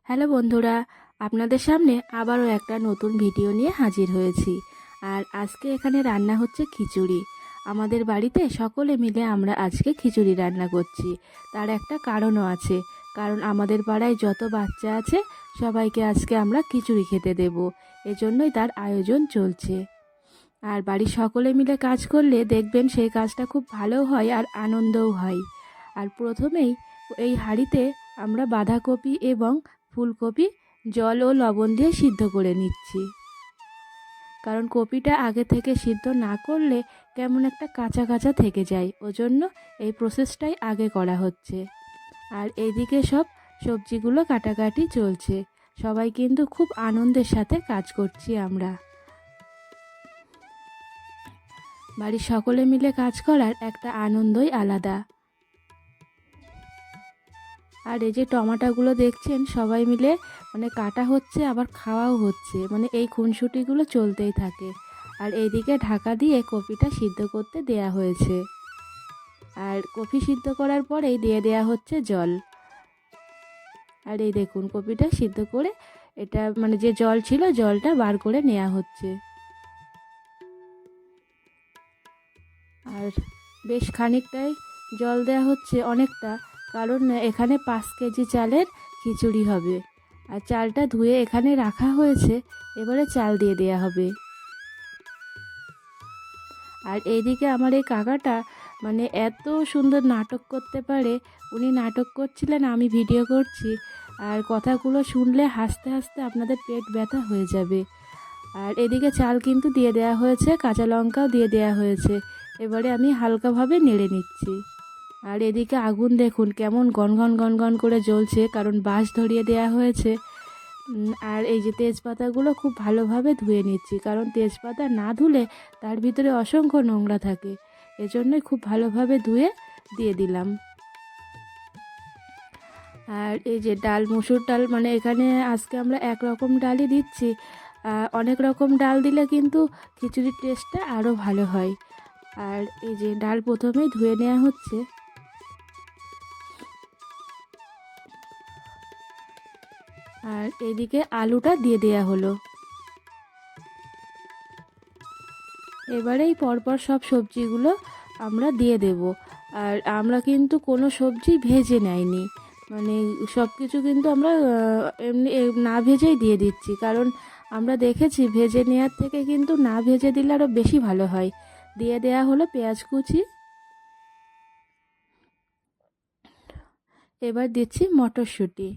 Hello বন্ধুরা, আপনাদের সামনে আবারও একটা নতুন ভিডিও নিয়ে হাজির হয়েছি। আর আজকে এখানে রান্না হচ্ছে খিচুড়ি। আমাদের বাড়িতে সকলে মিলে আমরা আজকে খিচুড়ি রান্না করছি। তার একটা কারণও আছে, কারণ আমাদের পাড়ায় যত বাচ্চা আছে সবাইকে আজকে আমরা খিচুড়ি খেতে দেব। এজন্যই তার আয়োজন চলছে। আর বাড়ির সকলে মিলে কাজ করলে দেখবেন সেই কাজটা খুব ভালো হয় আর আনন্দও হয়। আর প্রথমেই এই হাঁড়িতে আমরা বাঁধাকপি এবং ফুলকপি জল ও লবণ দিয়ে সিদ্ধ করে নিচ্ছি, কারণ কপিটা আগে থেকে সিদ্ধ না করলে কেমন একটা কাঁচা কাঁচা থেকে যায়, ওজন্য এই প্রসেসটাই আগে করা হচ্ছে। আর এইদিকে সব সবজিগুলো কাটাকাটি চলছে। সবাই কিন্তু খুব আনন্দের সাথে কাজ করছি আমরা। বাড়ির সকলে মিলে কাজ করার একটা আনন্দই আলাদা। আর এই যে টমাটোগুলো দেখছেন সবাই মিলে কাটা হচ্ছে, আবার খাওয়াও হচ্ছে, এই খুনসুটিগুলো চলতেই থাকে। আর এইদিকে ঢাকা দিয়ে কপিটা সিদ্ধ করতে দেয়া হয়েছে। আর কপি সিদ্ধ করার পরেই দিয়ে দেয়া হচ্ছে জল। আর এই দেখুন কপিটা সিদ্ধ করে এটা যে জল ছিল জলটা বার করে নেওয়া হচ্ছে। আর বেশ খানিকটাই জল দেওয়া হচ্ছে, অনেকটা, কারণ এখানে 5 কেজি চালের খিচুড়ি হবে। আর চালটা ধুয়ে এখানে রাখা হয়েছে, এবারে চাল দিয়ে দেওয়া হবে। আর এইদিকে আমার এই কাকাটা এত সুন্দর নাটক করতে পারে, উনি নাটক করছিলেন, আমি ভিডিও করছি। আর কথাগুলো শুনলে হাসতে হাসতে আপনাদের পেট ব্যথা হয়ে যাবে। আর এদিকে চাল কিন্তু দিয়ে দেওয়া হয়েছে, কাঁচা লঙ্কাও দিয়ে দেওয়া হয়েছে। এবারে আমি হালকাভাবে নেড়ে নিচ্ছি। আর এদিকে আগুন দেখুন কেমন গনগন গনগন করে জ্বলছে, কারণ বাঁশ ধরিয়ে দেওয়া হয়েছে। আর এই যে তেজপাতাগুলো খুব ভালোভাবে ধুয়ে নিচ্ছি, কারণ তেজপাতা না ধুলে তার ভিতরে অসংখ্য নোংরা থাকে, এজন্যই খুব ভালোভাবে ধুয়ে দিয়ে দিলাম। আর এই যে ডাল, মুসুর ডাল, এখানে আজকে আমরা এক রকম ডালই দিচ্ছি। অনেক রকম ডাল দিলে কিন্তু খিচুড়ির টেস্টটা আরও ভালো হয়। আর এই যে ডাল প্রথমেই ধুয়ে নেওয়া হচ্ছে। আর এদিকে আলুটা দিয়ে দেয়া হলো। এবারেই পরপর সব সবজিগুলো আমরা দিয়ে দেব। আর আমরা কিন্তু কোনো সবজি ভেজে নেইনি, সব কিছু কিন্তু আমরা এমনি না ভেজেই দিয়ে দিচ্ছি, কারণ আমরা দেখেছি ভেজে নেওয়ার থেকে কিন্তু না ভেজে দিলে আরও বেশি ভালো হয়। দিয়ে দেয়া হলো পেঁয়াজ কুচি। এবার দিচ্ছি মটরশুঁটি,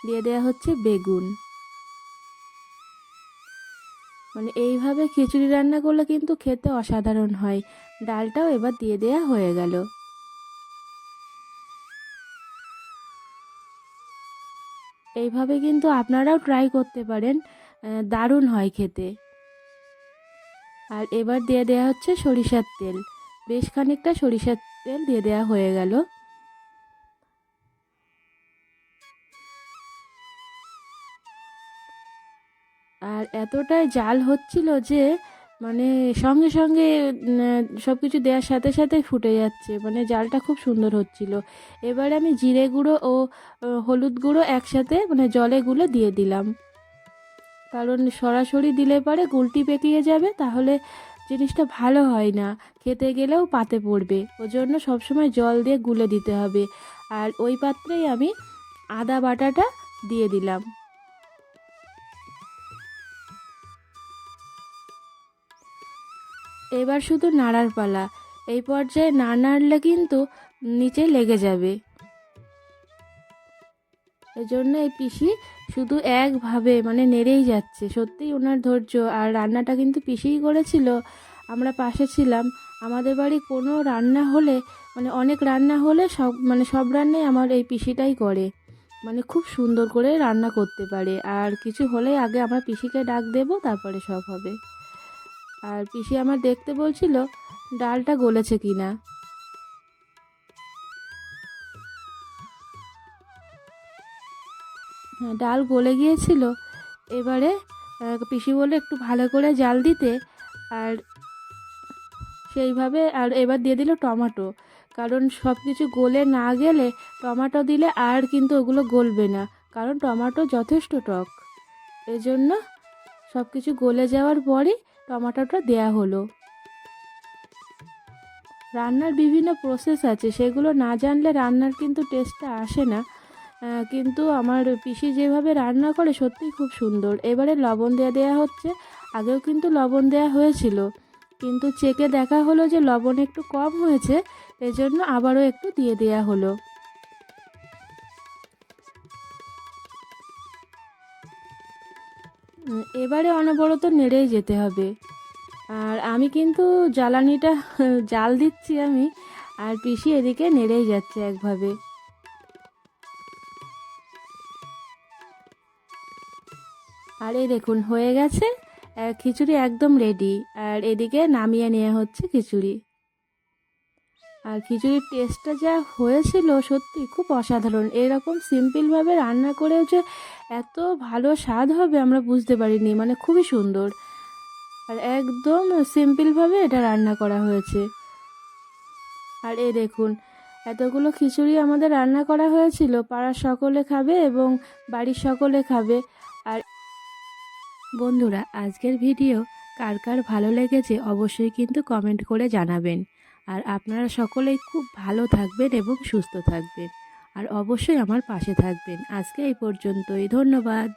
দিয়ে দেয়া হচ্ছে বেগুন। এইভাবে খিচুড়ি রান্না করলে কিন্তু খেতে অসাধারণ হয়। ডালটাও এবার দিয়ে দেয়া হয়ে গেল। এইভাবে কিন্তু আপনারাও ট্রাই করতে পারেন, দারুণ হয় খেতে। আর এবার দিয়ে দেয়া হচ্ছে সরিষার তেল, বেশ খানিকটা সরিষার তেল দিয়ে দেয়া হয়ে গেল। আর এতটাই জাল হচ্ছিল যে সঙ্গে সঙ্গে সব কিছু দেওয়ার সাথে সাথে ফুটে যাচ্ছে, জালটা খুব সুন্দর হচ্ছিল। এবারে আমি জিরে গুঁড়ো ও হলুদ গুঁড়ো একসাথে জলে গুলে দিয়ে দিলাম, কারণ সরাসরি দিলে পরে গুলটি পেকিয়ে যাবে, তাহলে জিনিসটা ভালো হয় না, খেতে গেলেও পাতে পড়বে। ওজন্য সবসময় জল দিয়ে গুলে দিতে হবে। আর ওই পাত্রেই আমি আদা বাটাটা দিয়ে দিলাম। এবার শুধু নাড়ার পালা। এই পর্যায়ে না নাড়লে কিন্তু নিচে লেগে যাবে, এজন্য এই পিসি শুধু একভাবে নেড়েই যাচ্ছে। সত্যিই ওনার ধৈর্য। আর রান্নাটা কিন্তু পিসিই করেছিল, আমরা পাশে ছিলাম। আমাদের বাড়ি কোনো রান্না হলে অনেক রান্না হলে সব রান্নাই আমার এই পিসিটাই করে, খুব সুন্দর করে রান্না করতে পারে। আর কিছু হলে আগে আমরা পিসিকে ডাক দেব, তারপরে সব হবে। আর পিসি আমার দেখতে বলছিল ডালটা গলেছে কিনা। হ্যাঁ, ডাল গলে গিয়েছিল। এবারে পিসি বলে একটু ভালো করে জাল দিতে। আর সেইভাবে আর এবার দিয়ে দিল টমেটো, কারণ সব কিছু গলে না গেলে টমেটো দিলে আর কিন্তু ওগুলো গলবে না, কারণ টমেটো যথেষ্ট টক। এজন্য সব কিছু গলে যাওয়ার পরই টমেটোটা দেয়া হলো। রান্নার বিভিন্ন প্রসেস আছে, সেগুলো না জানলে রান্নার কিন্তু টেস্টটা আসে না। কিন্তু আমার পিসি যেভাবে রান্না করে সত্যিই খুব সুন্দর। এবারে লবণ দেওয়া হচ্ছে। আগেও কিন্তু লবণ দেওয়া হয়েছিল, কিন্তু চেখে দেখা হলো যে লবণ একটু কম হয়েছে, এজন্য আবারও একটু দিয়ে দেওয়া হলো। এবারে অনবরত নেড়েই যেতে হবে। আর আমি কিন্তু জ্বালানিটা জাল দিচ্ছি আমি, আর পিসি এদিকে নেড়েই যাচ্ছে একভাবে। আর এই দেখুন হয়ে গেছে, খিচুড়ি একদম রেডি। আর এদিকে নামিয়ে নেওয়া হচ্ছে খিচুড়ি। আর খিচুড়ির টেস্টটা যা হয়েছিল সত্যি খুব অসাধারণ। এরকম সিম্পলভাবে রান্না করেও যে এত ভালো স্বাদ হবে আমরা বুঝতে পারিনি, মানে খুবই সুন্দর। আর একদম সিম্পলভাবে এটা রান্না করা হয়েছে। আর এই দেখুন এতগুলো খিচুড়ি আমাদের রান্না করা হয়েছিল, পাড়ার সকলে খাবে এবং বাড়ির সকলে খাবে। আর বন্ধুরা, আজকের ভিডিও কার কার ভালো লেগেছে অবশ্যই কিন্তু কমেন্ট করে জানাবেন। আর আপনারা সকলেই খুব ভালো থাকবেন এবং সুস্থ থাকবেন, আর অবশ্যই আমার পাশে থাকবেন। আজকে এই পর্যন্তই, ধন্যবাদ।